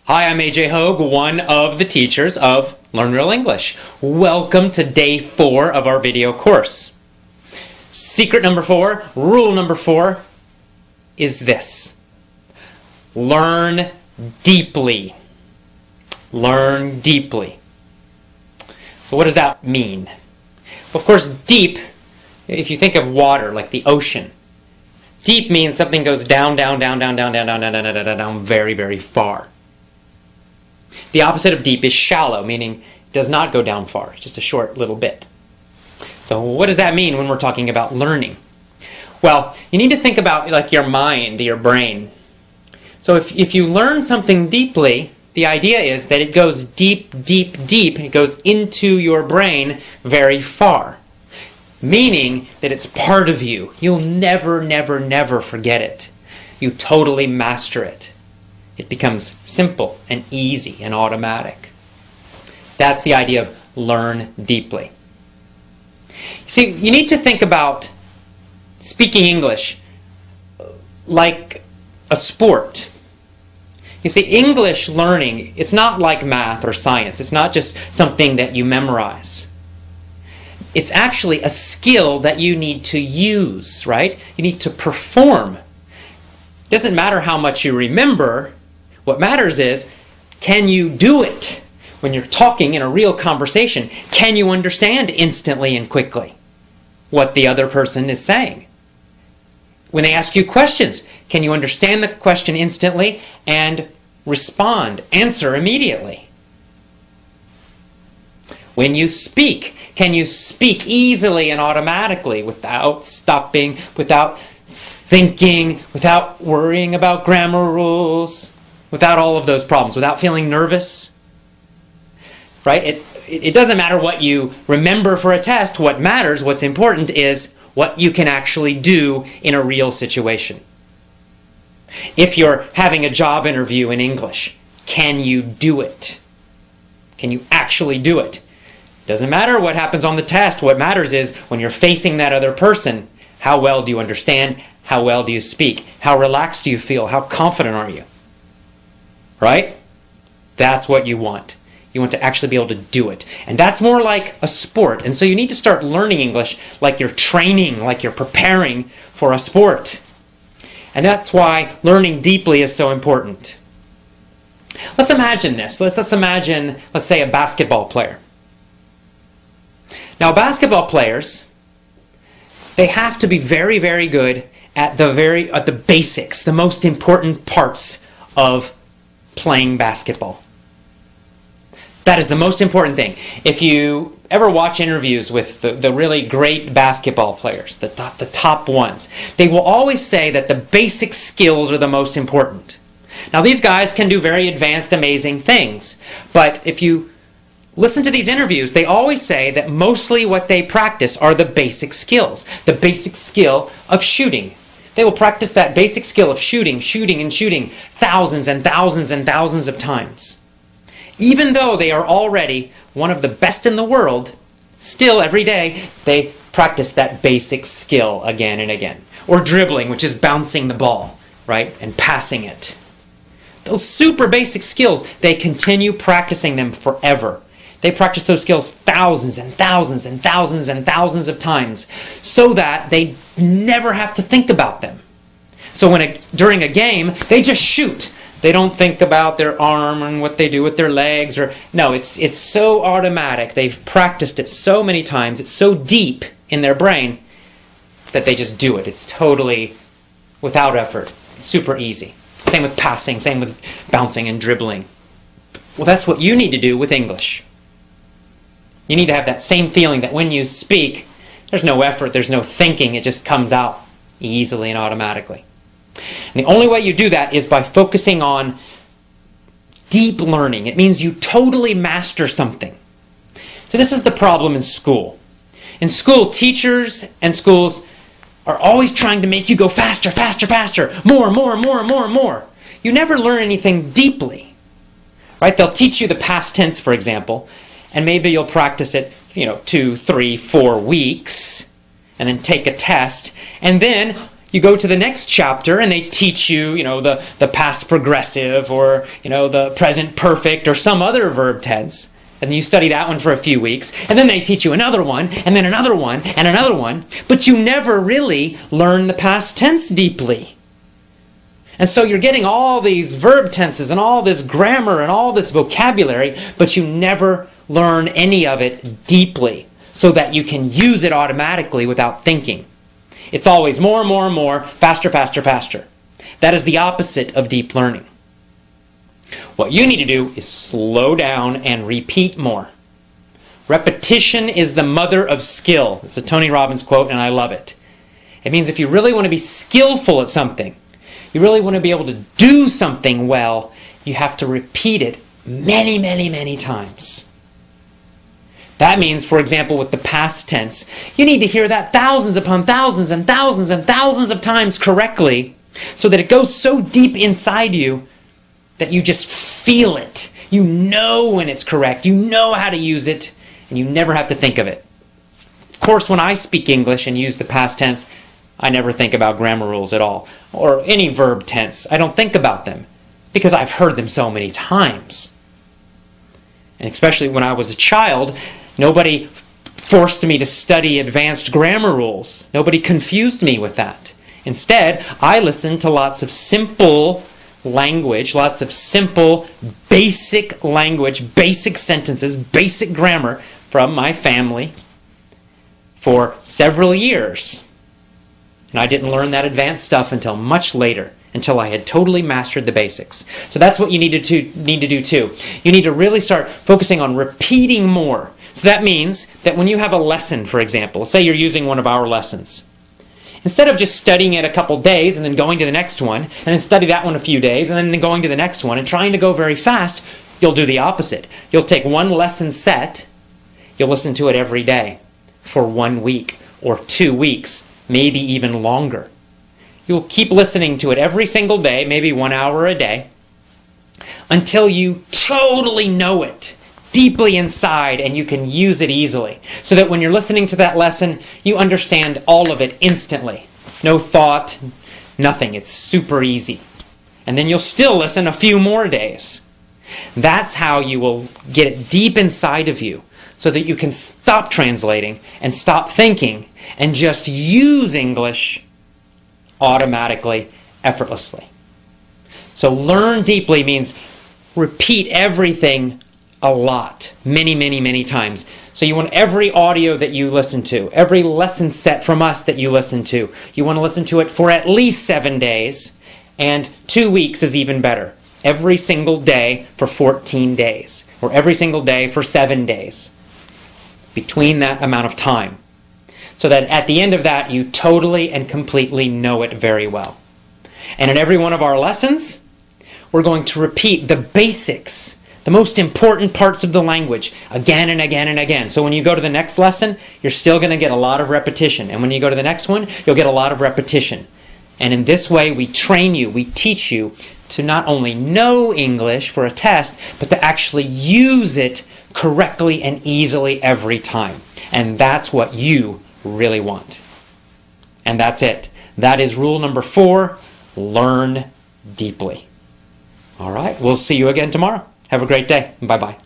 Hi, I'm AJ Hogue, one of the teachers of Learn Real English. Welcome to day 4 of our video course. Secret number 4, rule number 4 is this. Learn deeply. Learn deeply. So what does that mean? Well, of course, deep, if you think of water, like the ocean, deep means something goes down, very, very far. The opposite of deep is shallow, meaning it does not go down far, just a short little bit. So what does that mean when we're talking about learning? Well, you need to think about like your mind, your brain. So if you learn something deeply, the idea is that it goes deep, deep, deep. It goes into your brain very far, meaning that it's part of you. You'll never, never, never forget it. You totally master it. It becomes simple and easy and automatic. That's the idea of learn deeply. See, you need to think about speaking English like a sport. You see, English learning, it's not like math or science. It's not just something that you memorize. It's actually a skill that you need to use, right? You need to perform. It doesn't matter how much you remember. What matters is, can you do it? When you're talking in a real conversation, can you understand instantly and quickly what the other person is saying? When they ask you questions, can you understand the question instantly and respond, answer immediately? When you speak, can you speak easily and automatically without stopping, without thinking, without worrying about grammar rules, without all of those problems, without feeling nervous? Right? It doesn't matter what you remember for a test. What matters, what's important, is what you can actually do in a real situation. If you're having a job interview in English, can you do it? Can you actually do it? Doesn't matter what happens on the test. What matters is when you're facing that other person, how well do you understand? How well do you speak? How relaxed do you feel? How confident are you? Right? That's what you want. You want to actually be able to do it. And that's more like a sport. And so you need to start learning English like you're training, like you're preparing for a sport. And that's why learning deeply is so important. Let's imagine this. Let's imagine, let's say, a basketball player. Now, basketball players, they have to be very, very good at the basics, the most important parts of playing basketball. That is the most important thing. If you ever watch interviews with the really great basketball players, the top ones, they will always say that the basic skills are the most important. Now, these guys can do very advanced, amazing things, but if you listen to these interviews, they always say that mostly what they practice are the basic skills. The basic skill of shooting. They will practice that basic skill of shooting thousands and thousands and thousands of times. Even though they are already one of the best in the world, still every day they practice that basic skill again and again. Or dribbling, which is bouncing the ball, right, and passing it. Those super basic skills, they continue practicing them forever. They practice those skills thousands and thousands and thousands and thousands of times so that they never have to think about them. So during a game, they just shoot. They don't think about their arm and what they do with their legs. No, it's so automatic. They've practiced it so many times. It's so deep in their brain that they just do it. It's totally without effort. Super easy. Same with passing. Same with bouncing and dribbling. Well, that's what you need to do with English. You need to have that same feeling that when you speak, there's no effort, there's no thinking. It just comes out easily and automatically. And the only way you do that is by focusing on deep learning. It means you totally master something. So this is the problem in school. In school, teachers and schools are always trying to make you go faster, faster, faster, more, more, more, more, more. You never learn anything deeply. Right? They'll teach you the past tense, for example, and maybe you'll practice it, 2, 3, 4 weeks, and then take a test, and then You go to the next chapter and they teach you, the past progressive or, the present perfect or some other verb tense. And you study that one for a few weeks. And then they teach you another one, and then another one, and another one. But you never really learn the past tense deeply. And so you're getting all these verb tenses and all this grammar and all this vocabulary, but you never learn any of it deeply so that you can use it automatically without thinking. It's always more and more and more, faster, faster, faster. That is the opposite of deep learning. What you need to do is slow down and repeat more. Repetition is the mother of skill. It's a Tony Robbins quote, and I love it. It means if you really want to be skillful at something, you really want to be able to do something well, you have to repeat it many, many, many times. That means, for example, with the past tense, you need to hear that thousands upon thousands and thousands and thousands of times correctly so that it goes so deep inside you that you just feel it. You know when it's correct. You know how to use it, and you never have to think of it. Of course, when I speak English and use the past tense, I never think about grammar rules at all, or any verb tense. I don't think about them because I've heard them so many times. And especially when I was a child, nobody forced me to study advanced grammar rules. Nobody confused me with that. Instead, I listened to lots of simple language, lots of simple, basic language, basic sentences, basic grammar from my family for several years. And I didn't learn that advanced stuff until much later, until I had totally mastered the basics. So that's what you need to do too. You need to really start focusing on repeating more. So that means that when you have a lesson, for example, say you're using one of our lessons, instead of just studying it a couple days and then going to the next one, and then study that one a few days, and then going to the next one, and trying to go very fast, you'll do the opposite. You'll take one lesson set, you'll listen to it every day for 1 week or 2 weeks, maybe even longer. You'll keep listening to it every single day, maybe 1 hour a day, until you totally know it deeply inside and you can use it easily. So that when you're listening to that lesson, you understand all of it instantly. No thought, nothing. It's super easy. And then you'll still listen a few more days. That's how you will get it deep inside of you so that you can stop translating and stop thinking and just use English automatically, effortlessly. So learn deeply means repeat everything a lot, many, many, many times. So you want every audio that you listen to, every lesson set from us that you listen to, you want to listen to it for at least 7 days, and 2 weeks is even better. Every single day for 14 days, or every single day for 7 days, between that amount of time. So that at the end of that, you totally and completely know it very well. And in every one of our lessons, we're going to repeat the basics, the most important parts of the language again and again and again. So when you go to the next lesson, you're still going to get a lot of repetition. And when you go to the next one, you'll get a lot of repetition. And in this way, we train you, we teach you to not only know English for a test, but to actually use it correctly and easily every time. And that's what you really want. And that's it. That is rule number 4, learn deeply. All right, we'll see you again tomorrow. Have a great day. Bye-bye.